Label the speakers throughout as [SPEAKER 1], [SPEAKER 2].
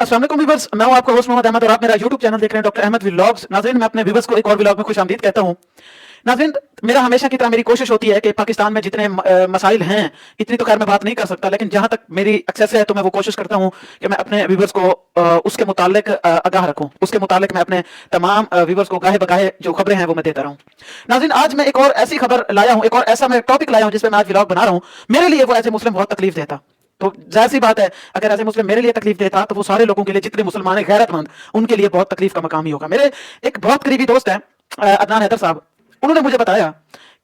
[SPEAKER 1] अस्सलाम वालेकुम व्यूअर्स, मैं हूं आपका होस्ट मोहम्मद अहमद और आप मेरा यूट्यूब चैनल देख रहे हैं डॉक्टर अहमद व्लॉग्स। नाज़रीन, मैं अपने व्यूअर्स को एक और व्लॉग में खुशामदीद कहता हूं। नाज़रीन, मेरा हमेशा की तरह मेरी कोशिश होती है कि पाकिस्तान में जितने मसाइल हैं, इतनी तो खैर मैं बात नहीं कर सकता, लेकिन जहां तक मेरी एक्सेस है तो मैं वो कोशिश करता हूं कि मैं अपने व्यूअर्स को उसके मुतालिक आगाह रखूं, उसके मुतालिक मैं अपने तमाम व्यूअर्स को गाहे बगाहे जो खबरें हैं वो मैं देता रहूं। नाज़रीन, आज मैं एक और ऐसी खबर लाया हूं, एक और ऐसा मैं टॉपिक लाया हूं जिस पे मैं आज व्लॉग बना रहा हूं। मेरे लिए वो ऐसे मुस्लिम बहुत तकलीफ देता, तो जाहिर सी बात है अगर ऐसे मुस्लिम मेरे लिए तकलीफ देता तो वो सारे लोगों के लिए, जितने मुसलमान हैं गैरतमंद, उनके लिए बहुत तकलीफ का मकाम ही होगा। मेरे एक बहुत करीबी दोस्त है अदनान हैदर साहब, उन्होंने मुझे बताया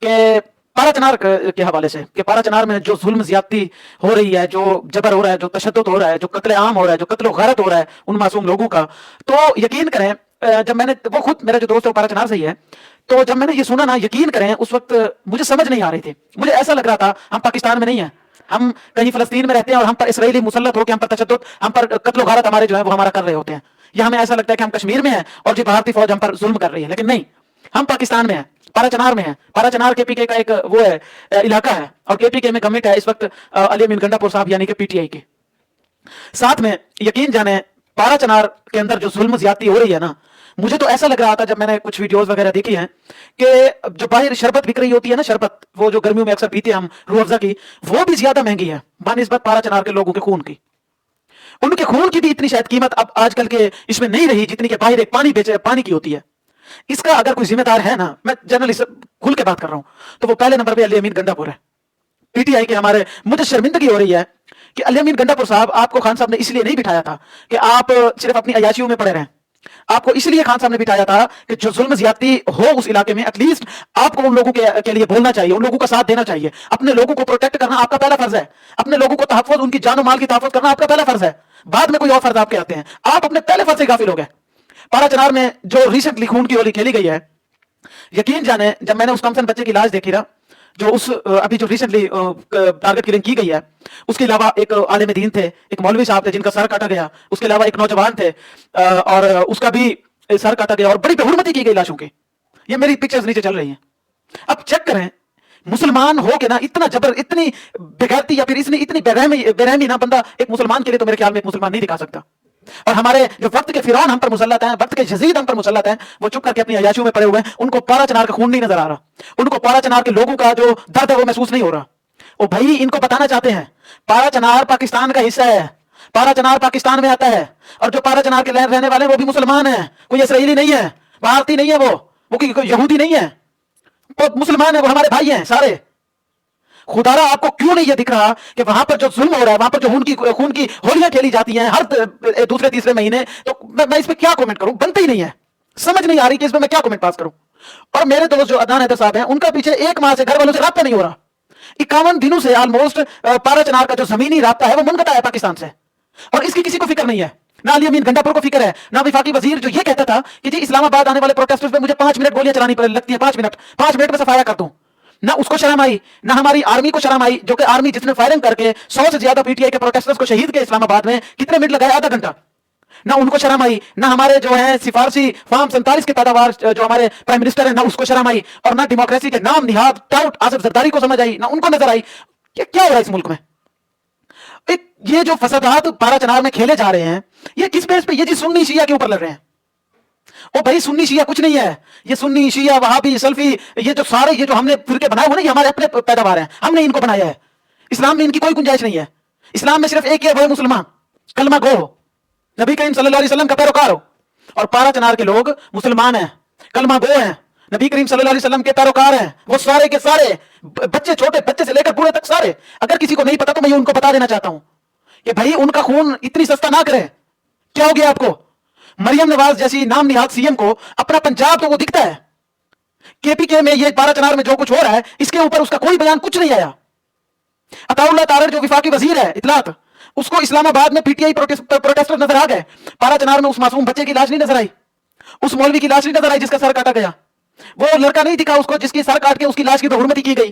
[SPEAKER 1] कि पारा चनार के हवाले से कि पारा चनार में जो जुल्म ज्यादती हो रही है, जो जबर हो रहा है, जो तशद्दुद हो रहा है, जो कत्ले आम हो रहा है, जो कत्ल गैरत हो रहा है उन मासूम लोगों का, तो यकीन करें जब मैंने, वो खुद मेरा जो दोस्त है वो पारा चनार से ही है, तो जब मैंने ये सुना ना, यकीन करें उस वक्त मुझे समझ नहीं आ रही थी। मुझे ऐसा लग रहा था हम पाकिस्तान में नहीं है, हम कहीं फलस्तीन में रहते हैं और हम पर इसराइली मुसल्लत होकर हम पर तशद्दुद, हम पर कत्ल गारत हमारे जो है वो हमारा कर रहे होते हैं, या हमें ऐसा लगता है कि हम कश्मीर में हैं और जो भारतीय फौज हम पर जुल्म कर रही है, लेकिन नहीं, हम पाकिस्तान में हैं, पारा चनार में है। पारा चनार केपीके का एक वो है इलाका है, और केपीके में कमिट है इस वक्त अली अमीन गंडापुर साहब यानी कि पीटीआई के साथ में। यकीन जाने पारा चनार के अंदर जो जुल्म ज्यादती हो रही है ना, मुझे तो ऐसा लग रहा था जब मैंने कुछ वीडियोस वगैरह देखी हैं कि जो बाहर शरबत बिक रही होती है ना, शरबत वो जो गर्मियों में अक्सर पीते हैं हम, रूह अफ़ज़ा की, वो भी ज्यादा महंगी है बनिस्बत पारा चनार के लोगों के खून की। उनके खून की भी इतनी शायद कीमत अब आजकल के इसमें नहीं रही जितनी के बाहर एक पानी की होती है। इसका अगर कोई जिम्मेदार है ना, मैं जनरली खुल के बात कर रहा हूं, तो वो पहले नंबर पे अली अमीन गंडापुर है। पीटीआई के हमारे, मुझे शर्मिंदगी हो रही है कि अली अमीन गंडापुर साहब, आपको खान साहब ने इसलिए नहीं बिठाया था कि आप सिर्फ अपनी अयाशियों में पड़े रहें। आपको इसलिए खान साहब ने बिठाया था कि जो जुल्म ज्यादती हो उस इलाके में, एटलीस्ट आपको उन लोगों के लिए बोलना चाहिए, उन लोगों का साथ देना चाहिए। अपने लोगों को प्रोटेक्ट करना आपका पहला फर्ज है, अपने लोगों को तहफ़्फ़ुज़, उनकी जान और माल की तहफ़्फ़ुज़ करना आपका पहला फर्ज है। बाद में कोई और फर्ज आपके आते हैं, आप अपने पहले फर्ज से गाफिल हो गए। पारा चनार में जो रिसेंटली खून की होली खेली गई है, यकीन जाने जब मैंने उस कमसन बच्चे की लाश देखी ना, जो उस अभी जो रिसेंटली टारगेट किलिंग की गई है, उसके अलावा एक आलिम दीन थे, एक मौलवी साहब थे जिनका सर काटा गया, उसके अलावा एक नौजवान थे और उसका भी सर काटा गया, और बड़ी बेहुरमती की गई लाशों की। ये मेरी पिक्चर्स नीचे चल रही हैं। अब चेक करें, मुसलमान हो के ना इतना जबर, इतनी बेगैरती या फिर इतनी बेरहमी ना बंदा एक मुसलमान के लिए तो मेरे ख्याल में एक मुसलमान नहीं दिखा सकता। और हमारे जो वक्त के फिरौन हम पर मुसल्लत हैं, वक्त के यजीद हम पर मुसल्लत हैं, वो चुप करके अपनी अयाशियों में पड़े हुए हैं। उनको पारा चनार का खून नहीं नजर आ रहा, उनको पारा चनार के लोगों का जो दर्द है वो महसूस नहीं हो रहा। वो भाई इनको बताना चाहते हैं पारा चनार पाकिस्तान का हिस्सा है, पारा चनार पाकिस्तान में आता है, और जो पारा चनार के रहने वाले वो भी मुसलमान है, कोई इसराइली नहीं है, भारतीय नहीं है, वो कोई यहूदी नहीं है, वो मुसलमान है, वो हमारे भाई हैं सारे। खुदारा आपको क्यों नहीं ये दिख रहा कि वहां पर जो जुल्म हो रहा है, वहां पर जो खून की होलियां खेली जाती हैं हर दूसरे तीसरे महीने, तो मैं इस पे क्या कमेंट करूं, बनता ही नहीं है, समझ नहीं आ रही कि इसमें मैं क्या कमेंट पास करूं। और मेरे दोस्त जो अदनान हैदर साहब हैं, उनका पीछे एक माह से घर वालों से राब्ता नहीं हो रहा। 51 दिनों से ऑलमोस्ट पारा चनार का जो जमीनी राब्ता है वो मुनक़ता है पाकिस्तान से, और इसकी किसी को फिक्र नहीं है। ना अली अमीन गंडापुर को फिक्र है, ना वफाकी वजीर जो ये कहता था कि जी इस्लामाबाद आने वाले प्रोटेस्टर्स पे मुझे 5 मिनट गोलियां चलानी लगती है, 5 मिनट में सफाया कर दूं, ना उसको शर्म आई, ना हमारी आर्मी को शर्म आई, जो कि आर्मी जिसने फायरिंग करके 100 से ज्यादा पीटीआई के प्रोटेस्टर्स को शहीद किया इस्लामाबाद में, कितने मिनट लगाए, आधा घंटा, ना उनको शर्म आई। ना हमारे जो है सिफारशी फार्म 47 के पैदावार जो हमारे प्राइम मिनिस्टर है, ना उसको शर्म आई, और ना डेमोक्रेसी के नाम निहाद टाउट आसिफ जरदारी को समझ आई, ना उनको नजर आई कि क्या हो रहा है इस मुल्क में। ये जो फसादात पारा चनार में खेले जा रहे हैं, ये किस बेस पे, ये जी सुन्नी शिया के ऊपर लड़ रहे हैं। ओ भाई, सुन्नी शिया कुछ नहीं है, ये सुन्नी शिया वहाबी सल्फी, ये जो सारे ये जो हमने फिरके बनाए हुए ना, ये हमारे अपने पैदावार हैं, हमने इनको बनाया है। इस्लाम में इनकी कोई गुंजाइश नहीं है। इस्लाम में सिर्फ एक ही है, वो है मुसलमान, कलमा गो हो, नबी करीम सल्लल्लाहु अलैहि वसल्लम का पैरोकार हो। और पारा चनार के लोग मुसलमान हैं, कलमा गो हैं, नबी करीम सल्लल्लाहु अलैहि वसल्लम के पैरोकार हैं। वो सारे के सारे बच्चे, छोटे बच्चे से लेकर बूढ़े तक सारे। अगर किसी को नहीं पता तो मैं उनको बता देना चाहता हूं कि भाई उनका खून इतनी सस्ता ना करें। क्या हो गया आपको? मरियम नवाज जैसी नाम निहाद सीएम को अपना पंजाब तो वो दिखता है, केपीके में ये पारा चनार में जो कुछ हो रहा है इसके ऊपर उसका कोई बयान कुछ नहीं आया। अताउल्लाह तारड़ जो विफाकी वजीर है इतलात, उसको इस्लामाबाद में पीटीआई प्रोटेस्टर नजर आ गए, पारा चनार में उस मासूम बच्चे की लाश नहीं नजर आई, उस मौलवी की लाश नहीं नजर आई जिसका सर काटा गया, वो लड़का नहीं दिखा उसको जिसकी सर काट के उसकी लाश की बेहुरमती की गई।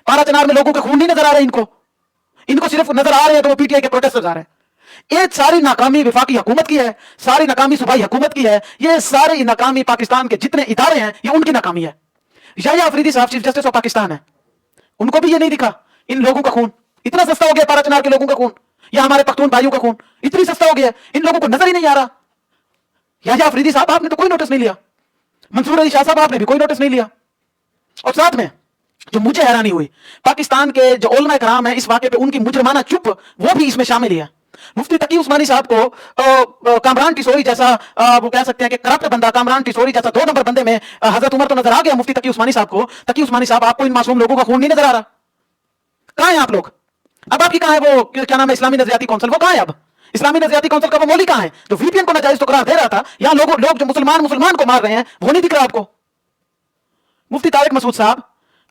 [SPEAKER 1] पारा चनार में लोगों के खून नहीं नजर आ रहे, इनको सिर्फ नजर आ रहे हैं तो वो पीटीआई के प्रोटेस्टर्स आ रहे हैं। ये सारी नाकामी विफाकी हुकूमत की है, सारी नाकामी सूबाई हुकूमत की है, ये सारी नाकामी पाकिस्तान के जितने इदारे हैं ये उनकी नाकामी है। याहिया अफरीदी साहब चीफ जस्टिस ऑफ पाकिस्तान है, उनको भी ये नहीं दिखा इन लोगों का खून इतना सस्ता हो गया, पारा चनार के लोगों का खून। या हमारे पख्तून भाइयों का खून इतनी सस्ता हो गया है, इन लोगों को नजर ही नहीं आ रहा। याहिया अफरीदी साहब आपने तो कोई नोटिस नहीं लिया, मंसूर अली शाह साहब आपने भी कोई नोटिस नहीं लिया। और साथ में जो मुझे हैरानी हुई, पाकिस्तान के जो उलमा कराम है इस वाक़े पे उनकी मुजरमाना चुप वो भी इसमें शामिल है। मुफ्ती तकी उस्मानी साहब को कामरान टिसोरी जैसा वो कह सकते हैं कि करप्ट बंदा, कामरान टिसोरी जैसा 2 नंबर बंदे में हजरत उमर तो नजर आ गया मुफ्ती तकी उस्मानी साहब को। तकी उस्मानी साहब आपको इन मासूम लोगों का खून नहीं नजर आ रहा? कहां हैं आप लोग? अब आपकी कहां है वो क्या नाम है इस्लामी नजरियाती काउंसिल, वो कहां है? अब इस्लामी नजरियाती काउंसिल का वो मौली कहां है जो वीपीएन को नाजायज तो करार दे रहा था? यहाँ लोग जो मुसलमान को मार रहे हैं वो नहीं दिख रहा आपको? मुफ्ती तारिक मसूद साहब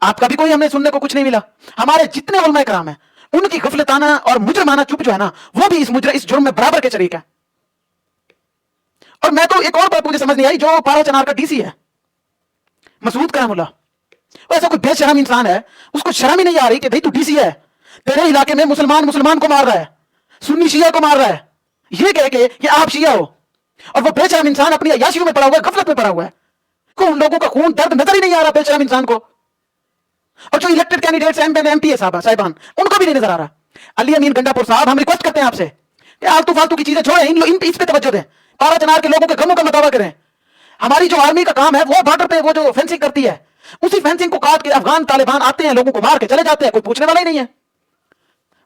[SPEAKER 1] आपका भी कोई हमने सुनने को कुछ नहीं मिला। हमारे जितने उलमा कराम है उनकी गफलताना और मुजरमाना चुप जो है ना वो भी इस जुर्म में बराबर के शरीक है। और मैं तो एक और बात मुझे समझ नहीं आई, जो पारा चनार का डीसी है मसूद करामुल्ला, वो ऐसा कोई बेशरम इंसान है, उसको शर्म ही नहीं आ रही कि भाई तू डीसी है, तेरे इलाके में मुसलमान को मार रहा है, सुन्नी शिया को मार रहा है, ये कह के कि आप शिया हो, और वो बेशरम इंसान अपनी अयाशियों में पड़ा हुआ है, गफलत में पड़ा हुआ है, को उन लोगों का खून दर्द नजर ही नहीं आ रहा बेशरम इंसान को। और जो इलेक्टेड कैंडिडेट्स एमपी साहिबान उनको भी नहीं नजर आ रहा। अली अमीन गंडापुर साहब हम रिक्वेस्ट करते हैं आपसे कि आलतू फालतू की चीजें छोड़ें, इस पे तवज्जो दें, पारा चनार के लोगों के गमों का मतावा करें। हमारी जो आर्मी का काम है वो बॉर्डर पे वो जो फेंसिंग करती है, उसी फेंसिंग को काट के अफगान तालिबान आते हैं, लोगों को मार के चले जाते हैं, कोई पूछने वाला ही नहीं है।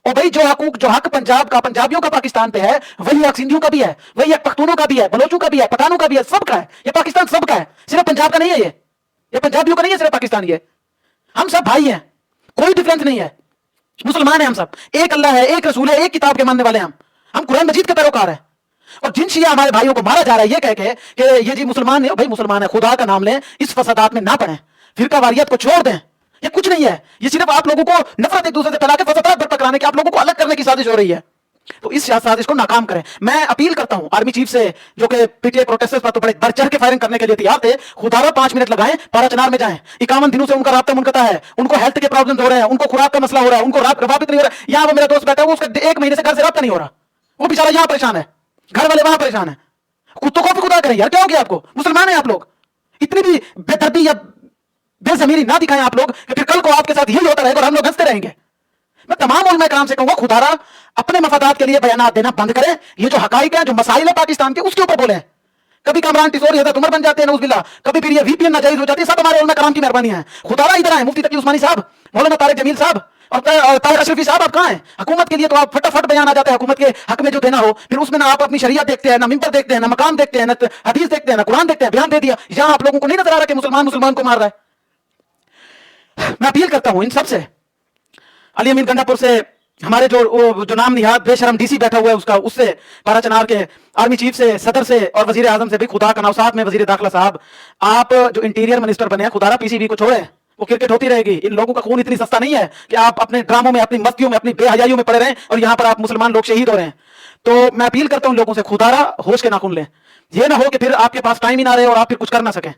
[SPEAKER 1] और भाई जो हक पंजाब का, पंजाबियों का पाकिस्तान पे है, वही हक सिंधियों का भी है, वही हक पख्तूनों का भी है, बलोचों का भी है, पठानों का भी है, सबका है। ये पाकिस्तान सबका है, सिर्फ पंजाब का नहीं है। ये पंजाबियों का नहीं है सिर्फ पाकिस्तान, ये हम सब भाई हैं, कोई डिफरेंस नहीं है, मुसलमान है हम सब, एक अल्लाह है, एक रसूल है, एक किताब के मानने वाले हम कुरान मजीद के पैरोकार हैं। और जिन शिया हमारे भाइयों को मारा जा रहा है ये कह के कि ये जी मुसलमान नहीं, भाई मुसलमान है, खुदा का नाम लें, इस फसादात में ना पड़ें, फिरका वारियत को छोड़ दें। ये कुछ नहीं है, ये सिर्फ आप लोगों को नफरत एक दूसरे से फैला के फसादात बर्पा कराने की, आप लोगों को अलग करने की साजिश हो रही है। तो इस साजिश को नाकाम करें। मैं अपील करता हूं आर्मी चीफ से, जो कि पीटीआई प्रोटेस्टर्स पर तो बड़े बढ़ चढ़ के फायरिंग करने के लिए तैयार थे, खुदारा 5 मिनट लगाएं, पारा चनार में जाएं। 51 दिनों से उनका राब्ता मुनक़ता है, उनको हेल्थ के प्रॉब्लम हो रहे हैं, उनको खुराक का मसला हो रहा है, उनको रवाबित नहीं हो रहा है। यहां वो मेरा दोस्त बैठा है, उसका 1 महीने से घर से राब्ता नहीं हो रहा, वो बेचारा यहां परेशान है, घर वाले वहां परेशान है। कुत्तों को भी खुदा करें यार, क्या हो गया आपको? मुसलमान है आप लोग, इतनी भी बेदर्दी या बेजमीरी ना दिखाएं आप लोग कि फिर कल को आपके साथ यही होता रहेगा और हम लोग हंसते रहेंगे। मैं तमाम उलमा कराम से कहूंगा खुदारा अपने मफादात के लिए बयानात देना बंद करें, ये जो हकाइक है, जो मसाइल है पाकिस्तान के, उसके ऊपर बोले। कभी कामरान टिसोरी हजरत उमर बन जाते हैं नऊज़ुबिल्लाह, कभी फिर ये वीपीएन नाजायज हो जाती है, सब हमारे उलमा कराम की मेहरबानी है। खुदारा इधर आए, मुफ्ती तकी उस्मानी साहब, मौलाना तारिक जमील साहब और तारिक अशरफी साहब, आप कहां हैं? हुकूमत के लिए तो आप फटाफट बयान आ जाता है, हुकूमत के हक में जो देना हो, फिर उसमें ना आप अपनी शरीयत देखते हैं, ना मिंबर देखते हैं, ना मकाम देखते हैं, ना हदीस देखते हैं, ना कुरान देखते हैं, बयान दे दिया। यहां आप लोगों को नहीं नजर आ रहा कि मुसलमान को मार रहा है। मैं अपील करता हूं इन सबसे, अली अमीन गंडापुर से, हमारे जो नाम निहाद बेशरम डीसी बैठा हुआ है उससे, पारा चनार के आर्मी चीफ से, सदर से और वजीर आजम से भी खुदा का नाम, साथ में वजीर दाखिला साहब, आप जो इंटीरियर मिनिस्टर बने हैं, खुदारा पीसीबी को छोड़े, वो क्रिकेट होती रहेगी। इन लोगों का खून इतनी सस्ता नहीं है कि आप अपने ड्रामों में, अपनी मस्तियों में, अपनी बेहयाइयों में पड़े रहें और यहां पर आप मुसलमान लोग शहीद हो रहे हैं। तो मैं अपील करता हूं लोगों से, खुदारा होश के नाखून लें, ये ना हो कि फिर आपके पास टाइम ही ना रहे और आप फिर कुछ कर ना सकें।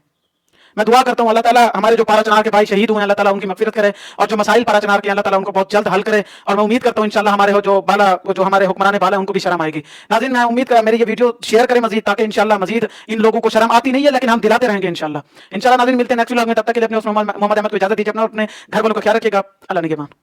[SPEAKER 1] मैं दुआ करता हूं अल्लाह ताला हमारे जो पारा चनार के भाई शहीद हुए हैं, अल्लाह ताला उनकी मगफिरत करे, और जो मसाइल पारा चनार के, अल्लाह ताला उनको बहुत जल्द हल करे। और मैं उम्मीद करता हूं इंशाल्लाह हमारे जो हमारे हुक्मरान बाला उनको भी शर्म आएगी। नाज़रीन, मैं उम्मीद कर मेरी ये वीडियो शेयर करें मजीद, ताकि इंशाल्लाह मजीद इन लोगों को शर्म आती नहीं है, लेकिन हम दिलाते रहेंगे इंशाल्लाह। नाज़रीन, मिलते हैं नेक्स्ट व्लॉग में, तब तक के लिए अपने मोहम्मद अहमद को इजाजत दीजिए, अपना अपने घर वालों का ख्याल रखिएगा। अल्लाह निगहबान।